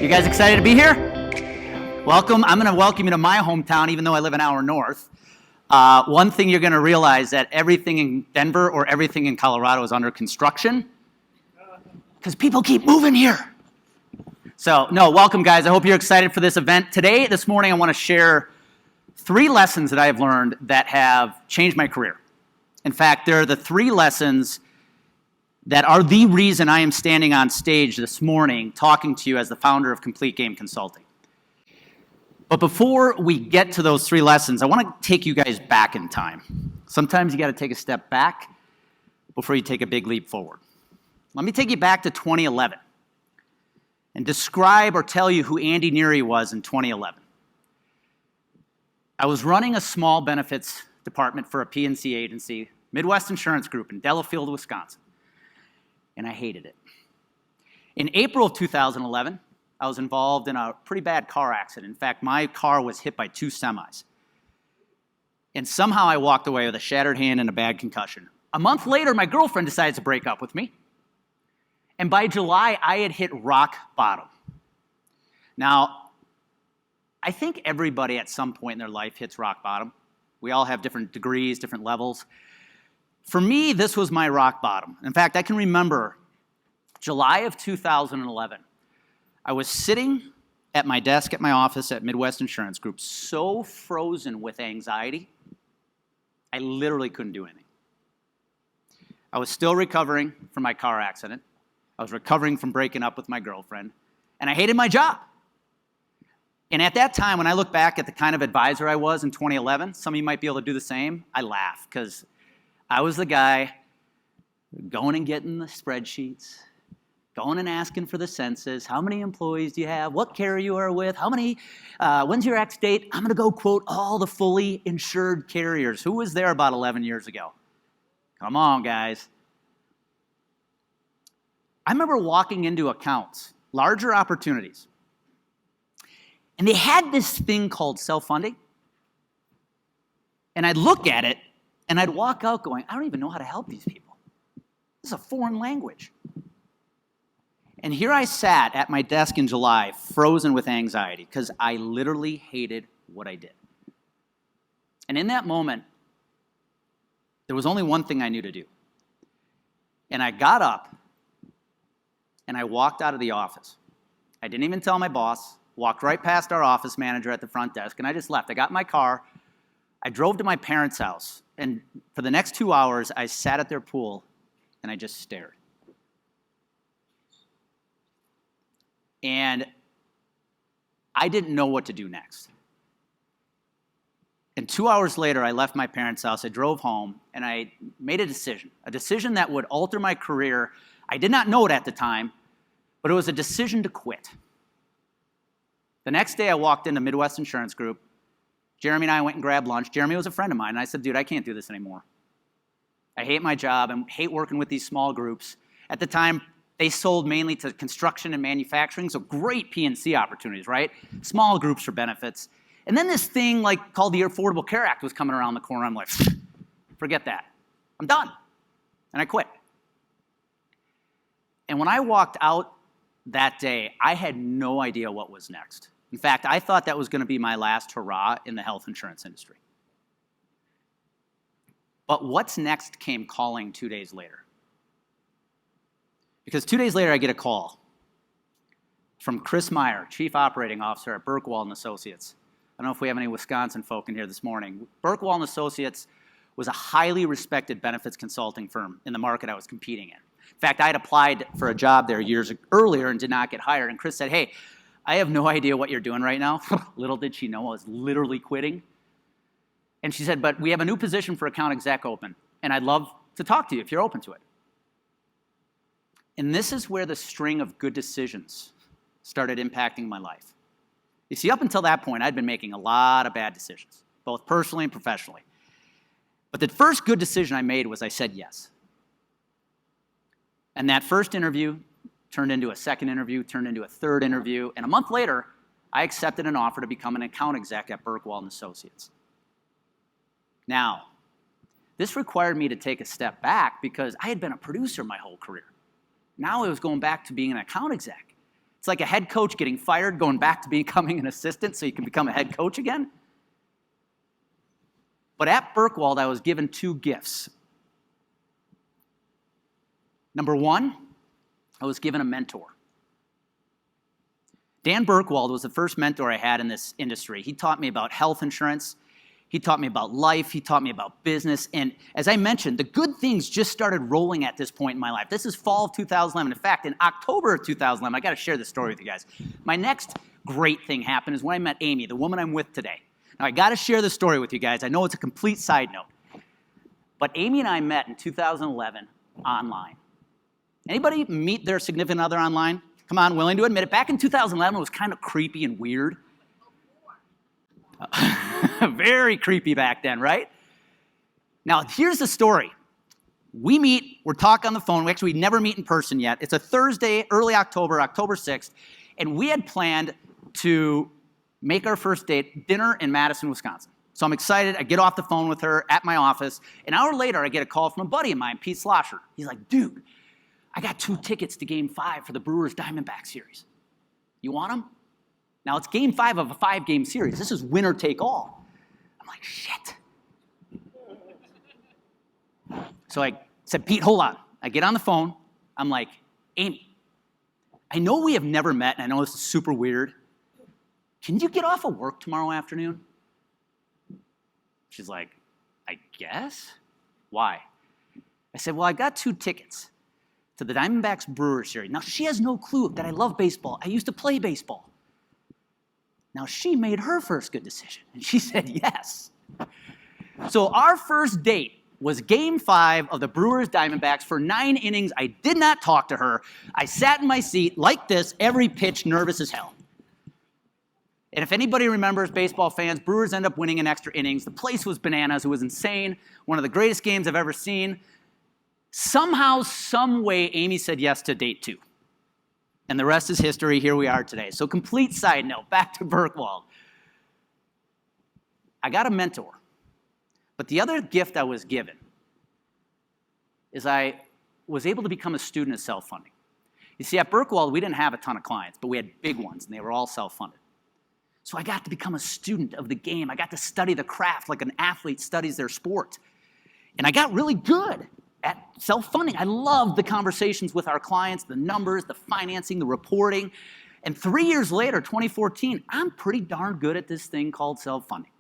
You guys excited to be here? Welcome. I'm going to welcome you to my hometown, even though I live an hour north. One thing you're going to realize that everything in Denver or everything in Colorado is under construction because people keep moving here. So, no, welcome, guys. I hope you're excited for this event. This morning, I want to share 3 lessons that I have learned that have changed my career. In fact, they're the 3 lessons that are the reason I am standing on stage this morning talking to you as the founder of Complete Game Consulting. But before we get to those 3 lessons, I want to take you guys back in time. Sometimes you got to take a step back before you take a big leap forward. Let me take you back to 2011 and describe or tell you who Andy Neary was in 2011. I was running a small benefits department for a P&C agency, Midwest Insurance Group in Delafield, Wisconsin, and I hated it. In April of 2011, I was involved in a pretty bad car accident. In fact, my car was hit by 2 semis. And somehow I walked away with a shattered hand and a bad concussion. A month later, my girlfriend decides to break up with me. And by July, I had hit rock bottom. Now, I think everybody at some point in their life hits rock bottom. We all have different degrees, different levels. For me, this was my rock bottom. In fact, I can remember July of 2011. I was sitting at my desk at my office at Midwest Insurance Group, so frozen with anxiety, I literally couldn't do anything. I was still recovering from my car accident. I was recovering from breaking up with my girlfriend, and I hated my job. And at that time, when I look back at the kind of advisor I was in 2011, some of you might be able to do the same, I laugh, because I was the guy going and getting the spreadsheets, going and asking for the census, how many employees do you have, what carrier you are with, how many, when's your X date? I'm going to go quote all the fully insured carriers. Who was there about 11 years ago? Come on, guys. I remember walking into accounts, larger opportunities, and they had this thing called self-funding, and I'd look at it, and I'd walk out going, I don't even know how to help these people. This is a foreign language. And here I sat at my desk in July, frozen with anxiety, because I literally hated what I did. And in that moment, there was only one thing I knew to do. And I got up, and I walked out of the office. I didn't even tell my boss, walked right past our office manager at the front desk, and I just left. I got in my car, I drove to my parents' house, and for the next 2 hours, I sat at their pool, and I just stared. And I didn't know what to do next. And 2 hours later, I left my parents' house, I drove home, and I made a decision that would alter my career. I did not know it at the time, but it was a decision to quit. The next day, I walked into Midwest Insurance Group. Jeremy and I went and grabbed lunch. Jeremy was a friend of mine, and I said, dude, I can't do this anymore. I hate my job and hate working with these small groups. At the time, they sold mainly to construction and manufacturing, so great P&C opportunities, right? Small groups for benefits. And then this thing called the Affordable Care Act was coming around the corner. I'm like, forget that. I'm done. And I quit. And when I walked out that day, I had no idea what was next. In fact, I thought that was going to be my last hurrah in the health insurance industry. But what's next came calling 2 days later. Because 2 days later, I get a call from Chris Meyer, Chief Operating Officer at Burkwald & Associates. I don't know if we have any Wisconsin folk in here this morning. Burkwald & Associates was a highly respected benefits consulting firm in the market I was competing in. In fact, I had applied for a job there years earlier and did not get hired. And Chris said, hey, I have no idea what you're doing right now. Little did she know I was literally quitting. And she said, but we have a new position for account exec open, and I'd love to talk to you if you're open to it. And this is where the string of good decisions started impacting my life. You see, up until that point, I'd been making a lot of bad decisions, both personally and professionally. But the first good decision I made was I said yes. And that first interview turned into a second interview, turned into a third interview, and a month later, I accepted an offer to become an account exec at Burkwald & Associates. Now, this required me to take a step back because I had been a producer my whole career. Now I was going back to being an account exec. It's like a head coach getting fired, going back to becoming an assistant so you can become a head coach again. But at Berkwald, I was given two gifts. Number one, I was given a mentor. Dan Berkwald was the first mentor I had in this industry. He taught me about health insurance. He taught me about life. He taught me about business. And as I mentioned, the good things just started rolling at this point in my life. This is fall of 2011. In fact, in October of 2011, I got to share this story with you guys. My next great thing happened is when I met Amy, the woman I'm with today. Now, I got to share this story with you guys. I know it's a complete side note. But Amy and I met in 2011 online. Anybody meet their significant other online? Come on, willing to admit it. Back in 2011, it was kind of creepy and weird. Very creepy back then, right? Now, here's the story. We meet, we're talking on the phone. We never meet in person yet. It's a Thursday, early October, October 6th, and we had planned to make our first date dinner in Madison, Wisconsin. So I'm excited. I get off the phone with her at my office. An hour later, I get a call from a buddy of mine, Pete Slosher. He's like, dude, I got 2 tickets to Game 5 for the Brewers Diamondback series. You want them? Now, it's Game 5 of a 5-game series. This is winner take all. I'm like, shit. So I said, Pete, hold on. I get on the phone. I'm like, Amy, I know we have never met, and I know this is super weird. Can you get off of work tomorrow afternoon? She's like, I guess. Why? I said, well, I got 2 tickets to the Diamondbacks Brewers series. Now, she has no clue that I love baseball. I used to play baseball. Now, she made her first good decision, and she said yes. So our first date was Game 5 of the Brewers Diamondbacks. For 9 innings, I did not talk to her. I sat in my seat like this, every pitch, nervous as hell. And if anybody remembers, baseball fans, Brewers end up winning in extra innings. The place was bananas. It was insane. One of the greatest games I've ever seen. Somehow, some way, Amy said yes to date 2. And the rest is history. Here we are today. So complete side note, back to Berkwald. I got a mentor. But the other gift I was given is I was able to become a student of self-funding. You see, at Berkwald, we didn't have a ton of clients, but we had big ones, and they were all self-funded. So I got to become a student of the game. I got to study the craft like an athlete studies their sport. And I got really good at self-funding. I loved the conversations with our clients, the numbers, the financing, the reporting. And 3 years later, 2014, I'm pretty darn good at this thing called self-funding.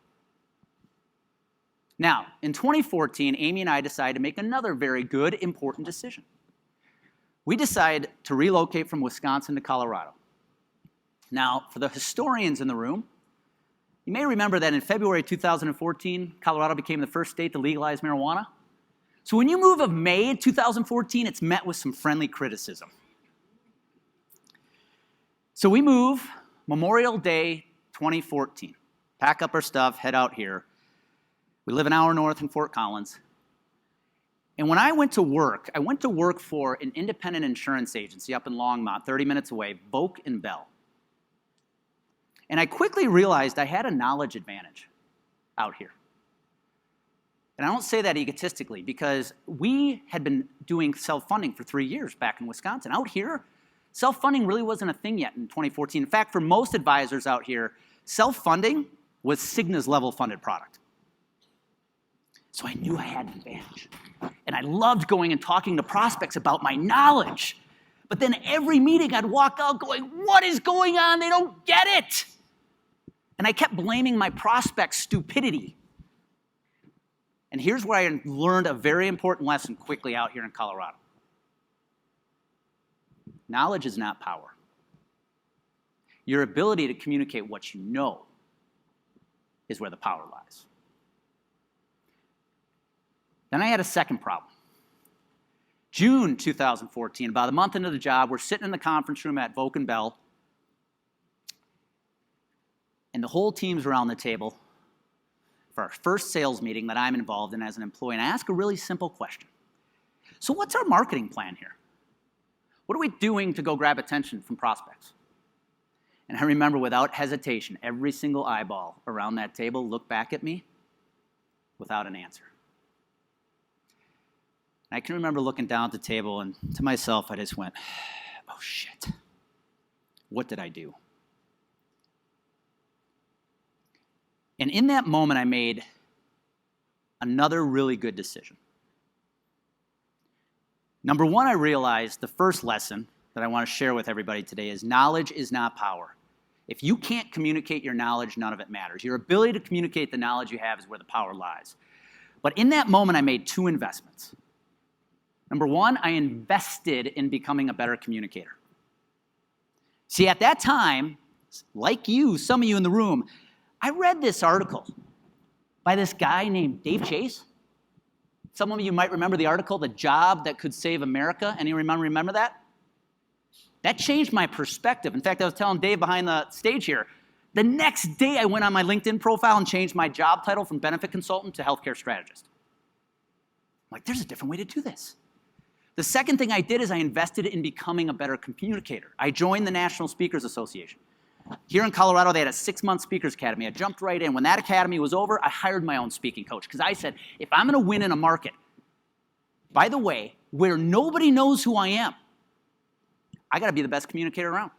Now, in 2014, Amy and I decided to make another very good, important decision. We decided to relocate from Wisconsin to Colorado. Now, for the historians in the room, you may remember that in February 2014, Colorado became the first state to legalize marijuana. So when you move of May 2014, it's met with some friendly criticism. So we move Memorial Day 2014. Pack up our stuff, head out here. We live an hour north in Fort Collins. And when I went to work for an independent insurance agency up in Longmont, 30 minutes away, Voke and Bell. And I quickly realized I had a knowledge advantage out here. And I don't say that egotistically because we had been doing self-funding for 3 years back in Wisconsin. Out here, self-funding really wasn't a thing yet in 2014. In fact, for most advisors out here, self-funding was Cigna's level funded product. So I knew I had an advantage. And I loved going and talking to prospects about my knowledge. But then every meeting I'd walk out going, what is going on? They don't get it. And I kept blaming my prospects' stupidity. And here's where I learned a very important lesson quickly out here in Colorado. Knowledge is not power. Your ability to communicate what you know is where the power lies. Then I had a second problem. June 2014, about a month into the job, we're sitting in the conference room at Voke and Bell, and the whole team's around the table for our first sales meeting that I'm involved in as an employee, and I ask a really simple question. So what's our marketing plan here? What are we doing to go grab attention from prospects? And I remember without hesitation, every single eyeball around that table looked back at me without an answer. And I can remember looking down at the table, and to myself, I just went, oh, shit. What did I do? And in that moment, I made another really good decision. Number one, I realized the first lesson that I want to share with everybody today is knowledge is not power. If you can't communicate your knowledge, none of it matters. Your ability to communicate the knowledge you have is where the power lies. But in that moment, I made two investments. Number one, I invested in becoming a better communicator. See, at that time, like you, some of you in the room, I read this article by this guy named Dave Chase. Some of you might remember the article, The Job That Could Save America. Anyone remember that? That changed my perspective. In fact, I was telling Dave behind the stage here, the next day I went on my LinkedIn profile and changed my job title from benefit consultant to healthcare strategist. I'm like, there's a different way to do this. The second thing I did is I invested in becoming a better communicator. I joined the National Speakers Association. Here in Colorado, they had a 6-month speakers academy. I jumped right in. When that academy was over, I hired my own speaking coach because I said, if I'm going to win in a market, by the way, where nobody knows who I am, I got to be the best communicator around.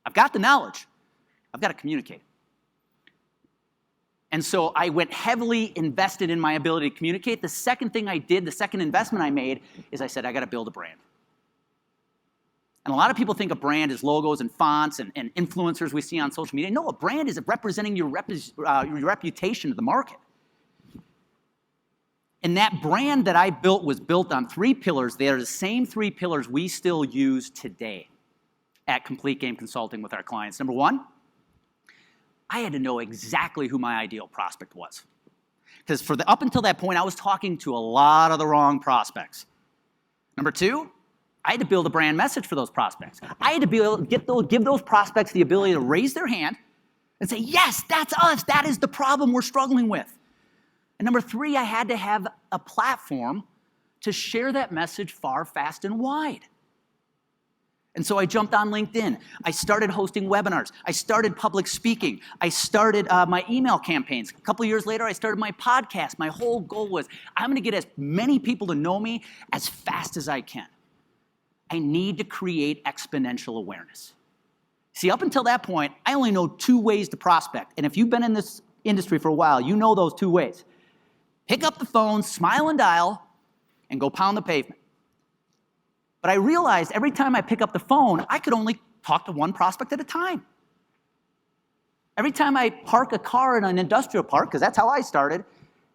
I've got the knowledge. I've got to communicate. And so I went heavily invested in my ability to communicate. The second thing I did, the second investment I made, is I said, I got to build a brand. And a lot of people think a brand is logos and fonts and influencers we see on social media. No, a brand is representing your reputation to the market. And that brand that I built was built on 3 pillars. They are the same 3 pillars we still use today at Complete Game Consulting with our clients. Number one, I had to know exactly who my ideal prospect was. Because up until that point, I was talking to a lot of the wrong prospects. Number two, I had to build a brand message for those prospects. I had to be able to give those prospects the ability to raise their hand and say, yes, that's us. That is the problem we're struggling with. And number 3, I had to have a platform to share that message far, fast, and wide. And so I jumped on LinkedIn. I started hosting webinars. I started public speaking. I started my email campaigns. A couple of years later, I started my podcast. My whole goal was, I'm going to get as many people to know me as fast as I can. I need to create exponential awareness. See, up until that point, I only know 2 ways to prospect. And if you've been in this industry for a while, you know those 2 ways. Pick up the phone, smile and dial, and go pound the pavement. But I realized every time I pick up the phone, I could only talk to one prospect at a time. Every time I park a car in an industrial park, because that's how I started,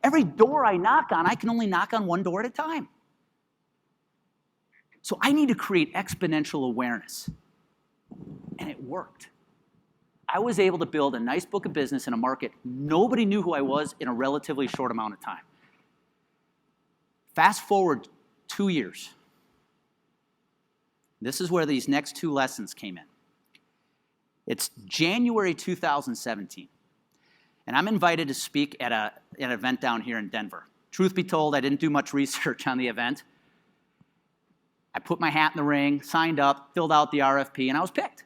every door I knock on, I can only knock on one door at a time. So I need to create exponential awareness. And it worked. I was able to build a nice book of business in a market nobody knew who I was in a relatively short amount of time. Fast forward 2 years. This is where these next 2 lessons came in. It's January 2017, and I'm invited to speak at an event down here in Denver. Truth be told, I didn't do much research on the event. I put my hat in the ring, signed up, filled out the RFP, and I was picked.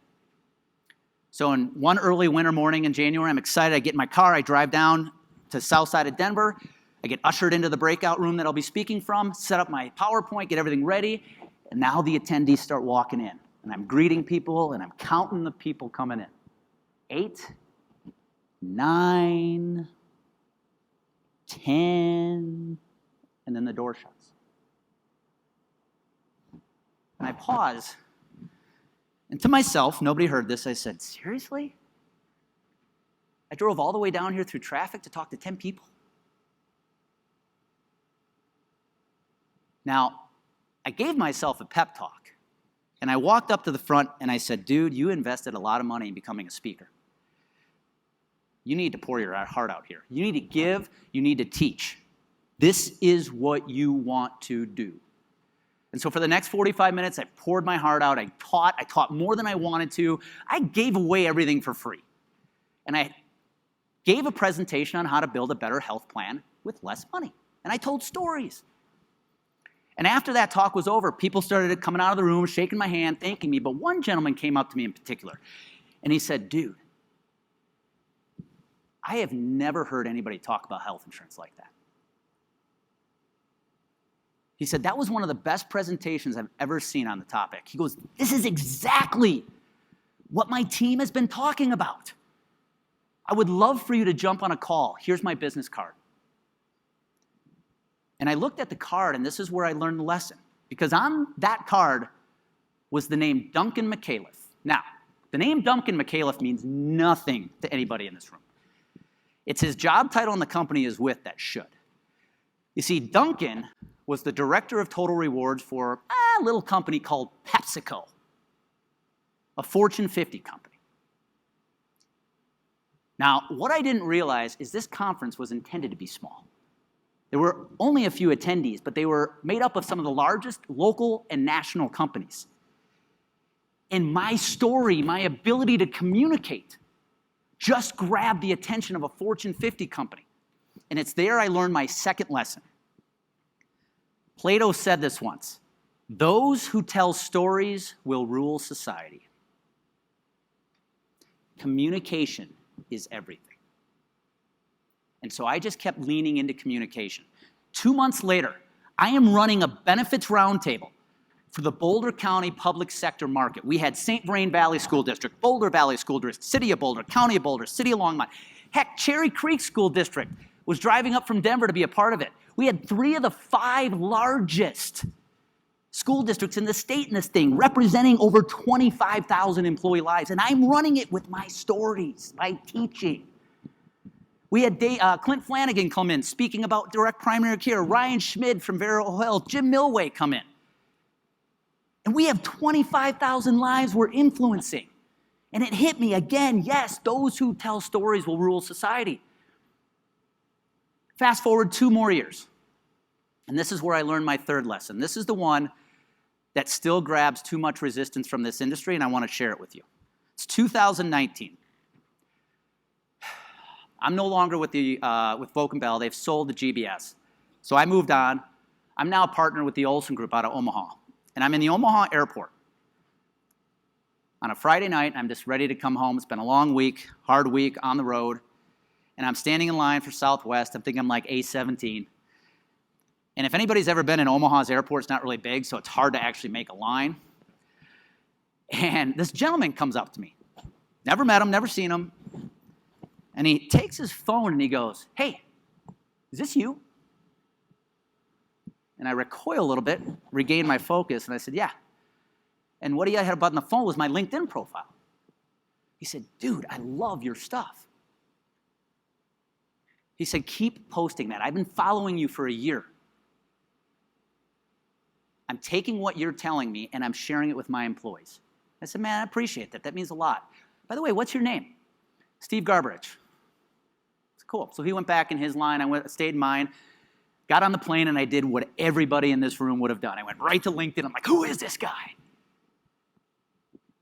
So in one early winter morning in January, I'm excited. I get in my car, I drive down to the south side of Denver. I get ushered into the breakout room that I'll be speaking from, set up my PowerPoint, get everything ready, and now the attendees start walking in. And I'm greeting people, and I'm counting the people coming in. 8, 9, 10, and then the door shuts. And I pause. And to myself, nobody heard this, I said, seriously? I drove all the way down here through traffic to talk to 10 people? Now, I gave myself a pep talk. And I walked up to the front and I said, dude, you invested a lot of money in becoming a speaker. You need to pour your heart out here. You need to give, you need to teach. This is what you want to do. And so for the next 45 minutes, I poured my heart out. I taught more than I wanted to. I gave away everything for free. And I gave a presentation on how to build a better health plan with less money. And I told stories. And after that talk was over, people started coming out of the room, shaking my hand, thanking me. But one gentleman came up to me in particular, and he said, dude, I have never heard anybody talk about health insurance like that. He said, that was one of the best presentations I've ever seen on the topic. He goes, this is exactly what my team has been talking about. I would love for you to jump on a call. Here's my business card. And I looked at the card, and this is where I learned the lesson. Because on that card was the name Duncan McAuliffe. Now, the name Duncan McAuliffe means nothing to anybody in this room. It's his job title in the company is with that should. You see, Duncan was the director of total rewards for a little company called PepsiCo, a Fortune 50 company. Now, what I didn't realize is this conference was intended to be small. There were only a few attendees, but they were made up of some of the largest local and national companies. And my story, my ability to communicate, just grabbed the attention of a Fortune 50 company. And it's there I learned my second lesson. Plato said this once, "Those who tell stories will rule society." Communication is everything. And so I just kept leaning into communication. 2 months later, I am running a benefits roundtable for the Boulder County public sector market. We had St. Vrain Valley School District, Boulder Valley School District, City of Boulder, County of Boulder, City of Longmont. Heck, Cherry Creek School District was driving up from Denver to be a part of it. We had 3 of the 5 largest school districts in the state in this thing, representing over 25,000 employee lives. And I'm running it with my stories, my teaching. We had Clint Flanagan come in speaking about direct primary care, Ryan Schmid from Vero Health, Jim Milway come in. And we have 25,000 lives we're influencing. And it hit me again, yes, those who tell stories will rule society. Fast forward 2 more years. And this is where I learned my third lesson. This is the one that still grabs too much resistance from this industry, and I want to share it with you. It's 2019. I'm no longer with Volk & Bell. They've sold to GBS. So I moved on. I'm now a partner with the Olson Group out of Omaha. And I'm in the Omaha airport on a Friday night. I'm just ready to come home. It's been a long week, hard week on the road. And I'm standing in line for Southwest. I'm thinking I'm like A17. And if anybody's ever been in Omaha's airport, it's not really big, so it's hard to actually make a line. And this gentleman comes up to me. Never met him, never seen him. And he takes his phone and he goes, "Hey, is this you?" And I recoil a little bit, regain my focus, and I said, "Yeah." And what he had about on the phone was my LinkedIn profile. He said, "Dude, I love your stuff." He said, "Keep posting that. I've been following you for a year. I'm taking what you're telling me and I'm sharing it with my employees." I said, "Man, I appreciate that. That means a lot. By the way, what's your name?" "Steve Garbarich." It's cool. So he went back in his line. I stayed in mine. Got on the plane, and I did what everybody in this room would have done. I went right to LinkedIn. I'm like, who is this guy?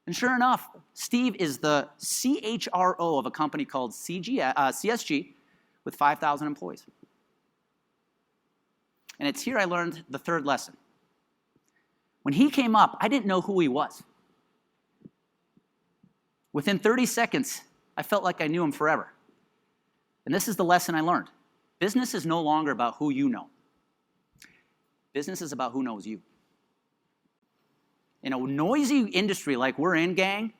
And sure enough, Steve is the CHRO of a company called CSG with 5,000 employees. And it's here I learned the third lesson. When he came up, I didn't know who he was. Within 30 seconds, I felt like I knew him forever. And this is the lesson I learned. Business is no longer about who you know. Business is about who knows you. In a noisy industry like we're in, gang,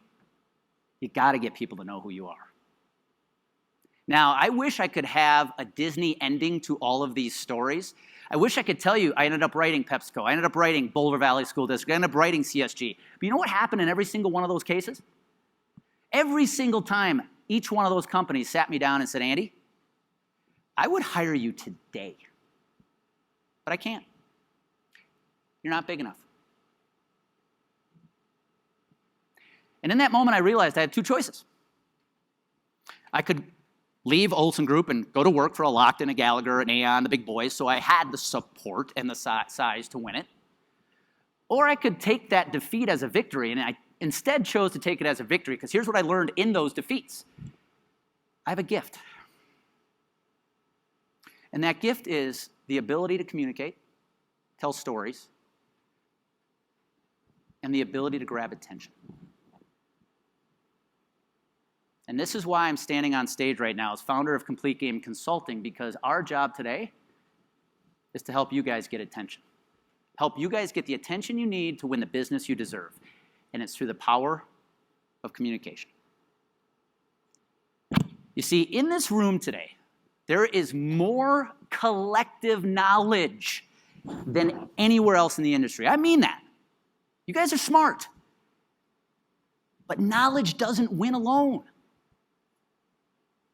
you got to get people to know who you are. Now, I wish I could have a Disney ending to all of these stories. I wish I could tell you I ended up writing PepsiCo. I ended up writing Boulder Valley School District. I ended up writing CSG. But you know what happened in every single one of those cases? Every single time, each one of those companies sat me down and said, "Andy, I would hire you today, but I can't. You're not big enough." And in that moment, I realized I had 2 choices. I could leave Olson Group and go to work for a Lockton, a Gallagher, an Aon, the big boys, so I had the support and the size to win it. Or I could take that defeat as a victory, and I instead chose to take it as a victory, because here's what I learned in those defeats. I have a gift. And that gift is the ability to communicate, tell stories, and the ability to grab attention. And this is why I'm standing on stage right now as founder of Complete Game Consulting, because our job today is to help you guys get attention. Help you guys get the attention you need to win the business you deserve. And it's through the power of communication. You see, in this room today, there is more collective knowledge than anywhere else in the industry. I mean that. You guys are smart. But knowledge doesn't win alone.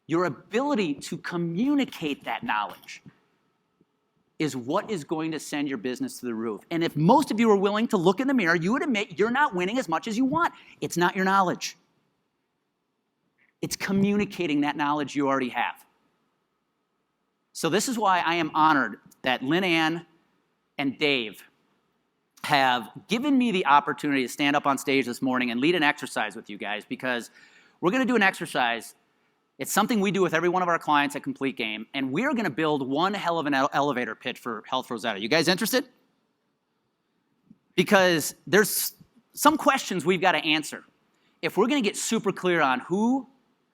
Your ability to communicate that knowledge is what is going to send your business to the roof. And if most of you are willing to look in the mirror, you would admit you're not winning as much as you want. It's not your knowledge. It's communicating that knowledge you already have. So this is why I am honored that Lynn Ann and Dave have given me the opportunity to stand up on stage this morning and lead an exercise with you guys, because we're going to do an exercise. It's something we do with every one of our clients at Complete Game, and we're going to build one hell of an elevator pitch for Health Rosetta. You guys interested? Because there's some questions we've got to answer if we're going to get super clear on who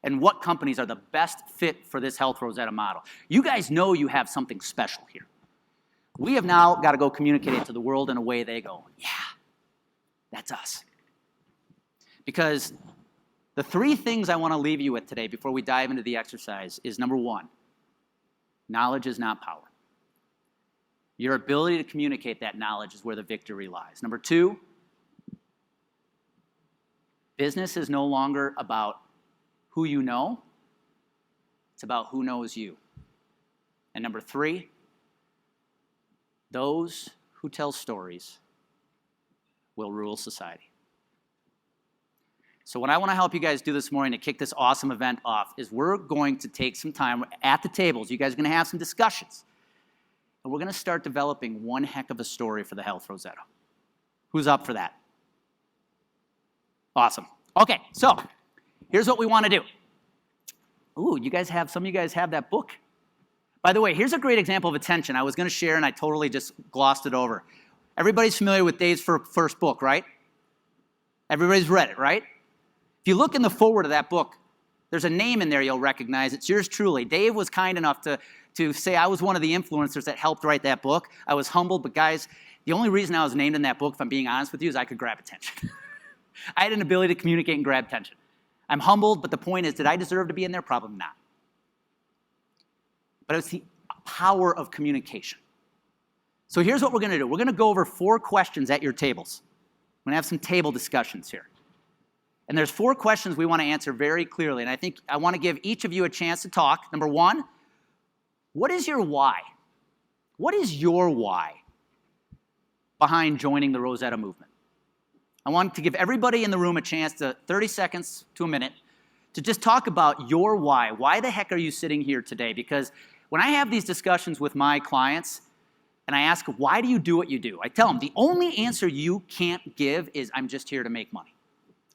and what companies are the best fit for this Health Rosetta model. You guys know you have something special here. We have now got to go communicate it to the world in a way they go, yeah, that's us. Because the three things I want to leave you with today before we dive into the exercise is, number one, knowledge is not power. Your ability to communicate that knowledge is where the victory lies. Number two, business is no longer about who you know, it's about who knows you. And number three, those who tell stories will rule society. So what I want to help you guys do this morning to kick this awesome event off is we're going to take some time at the tables. You guys are going to have some discussions. And we're going to start developing one heck of a story for the Health Rosetta. Who's up for that? Awesome. Okay, so here's what we want to do. Ooh, some of you guys have that book. By the way, here's a great example of attention I was going to share, and I totally just glossed it over. Everybody's familiar with Dave's first book, right? Everybody's read it, right? If you look in the forward of that book, there's a name in there you'll recognize. It's yours truly. Dave was kind enough to say I was one of the influencers that helped write that book. I was humbled, but guys, the only reason I was named in that book, if I'm being honest with you, is I could grab attention. I had an ability to communicate and grab attention. I'm humbled, but the point is, did I deserve to be in there? Probably not. But it's the power of communication. So here's what we're going to do. We're going to go over 4 questions at your tables. We're going to have some table discussions here. And there's 4 questions we want to answer very clearly. And I think I want to give each of you a chance to talk. Number one, what is your why? What is your why behind joining the Rosetta movement? I want to give everybody in the room a chance to 30 seconds to a minute to just talk about your why. Why the heck are you sitting here today? Because when I have these discussions with my clients and I ask, why do you do what you do? I tell them, the only answer you can't give is, I'm just here to make money.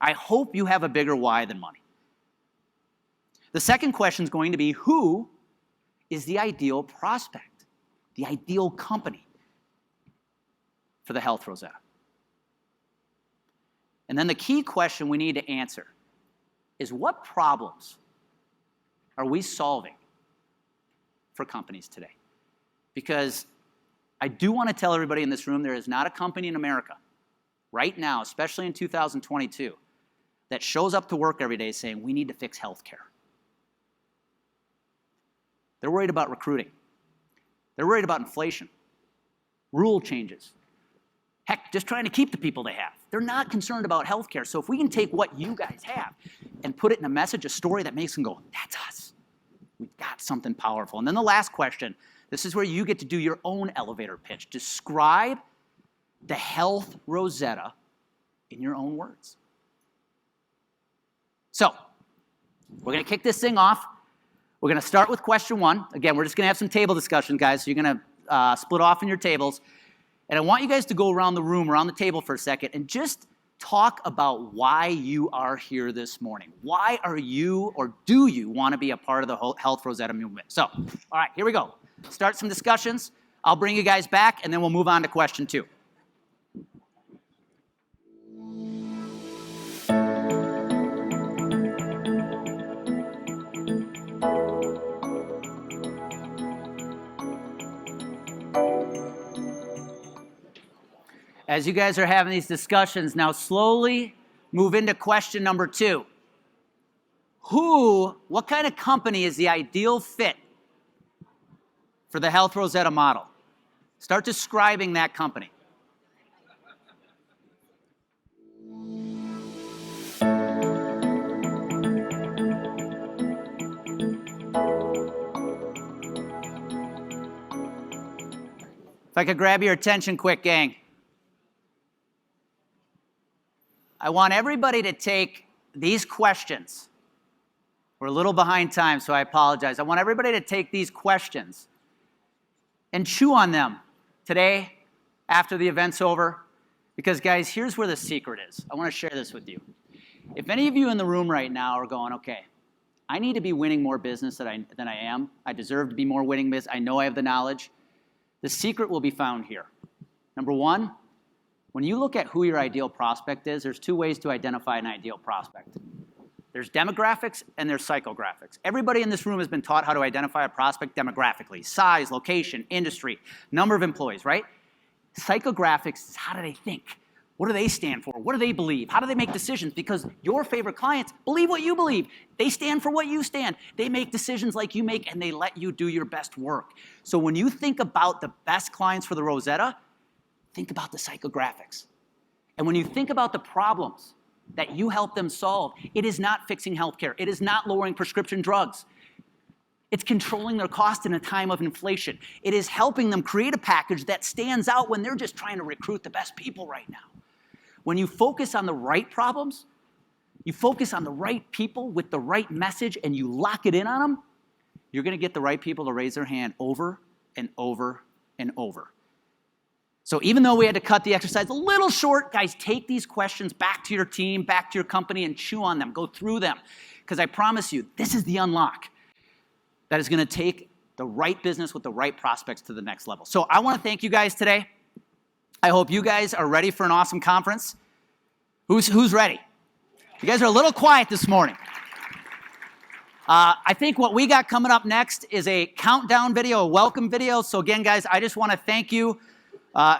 I hope you have a bigger why than money. The second question is going to be, who is the ideal prospect, the ideal company for the Health Rosetta? And then the key question we need to answer is, what problems are we solving for companies today? Because I do want to tell everybody in this room, there is not a company in America right now, especially in 2022, that shows up to work every day saying, we need to fix healthcare. They're worried about recruiting. They're worried about inflation, rule changes. Heck, just trying to keep the people they have. They're not concerned about healthcare. So if we can take what you guys have and put it in a message, a story that makes them go, that's us. We've got something powerful. And then the last question, this is where you get to do your own elevator pitch. Describe the Health Rosetta in your own words. So, we're going to kick this thing off. We're going to start with question 1. Again, we're just going to have some table discussion, guys. So you're going to split off in your tables. And I want you guys to go around the room, around the table for a second, and just talk about why you are here this morning. Why are you, or do you want to be a part of the Health Rosetta movement? So, all right, here we go. Start some discussions. I'll bring you guys back, and then we'll move on to question 2. As you guys are having these discussions, now slowly move into question number 2. What kind of company is the ideal fit for the Health Rosetta model? Start describing that company. If I could grab your attention quick, gang. I want everybody to take these questions. We're a little behind time, so I apologize. I want everybody to take these questions and chew on them today, after the event's over. Because, guys, here's where the secret is. I want to share this with you. If any of you in the room right now are going, okay, I need to be winning more business than I am. I deserve to be more winning business. I know I have the knowledge. The secret will be found here. Number 1, when you look at who your ideal prospect is, there's 2 ways to identify an ideal prospect. There's demographics and there's psychographics. Everybody in this room has been taught how to identify a prospect demographically. Size, location, industry, number of employees, right? Psychographics is how do they think? What do they stand for? What do they believe? How do they make decisions? Because your favorite clients believe what you believe. They stand for what you stand. They make decisions like you make, and they let you do your best work. So when you think about the best clients for the Rosetta, think about the psychographics. And when you think about the problems that you help them solve, it is not fixing healthcare. It is not lowering prescription drugs. It's controlling their cost in a time of inflation. It is helping them create a package that stands out when they're just trying to recruit the best people right now. When you focus on the right problems, you focus on the right people with the right message, and you lock it in on them, you're going to get the right people to raise their hand over and over and over. So even though we had to cut the exercise a little short, guys, take these questions back to your team, back to your company, and chew on them. Go through them. Because I promise you, this is the unlock that is going to take the right business with the right prospects to the next level. So I want to thank you guys today. I hope you guys are ready for an awesome conference. Who's ready? You guys are a little quiet this morning. I think what we got coming up next is a countdown video, a welcome video. So again, guys, I just want to thank you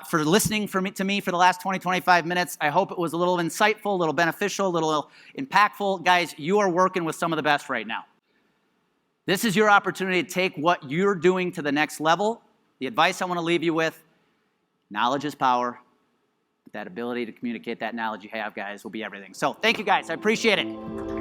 for listening to me for the last 20, 25 minutes. I hope it was a little insightful, a little beneficial, a little impactful. Guys, you are working with some of the best right now. This is your opportunity to take what you're doing to the next level. The advice I want to leave you with, knowledge is power. That ability to communicate that knowledge you have, guys, will be everything. So thank you, guys. I appreciate it.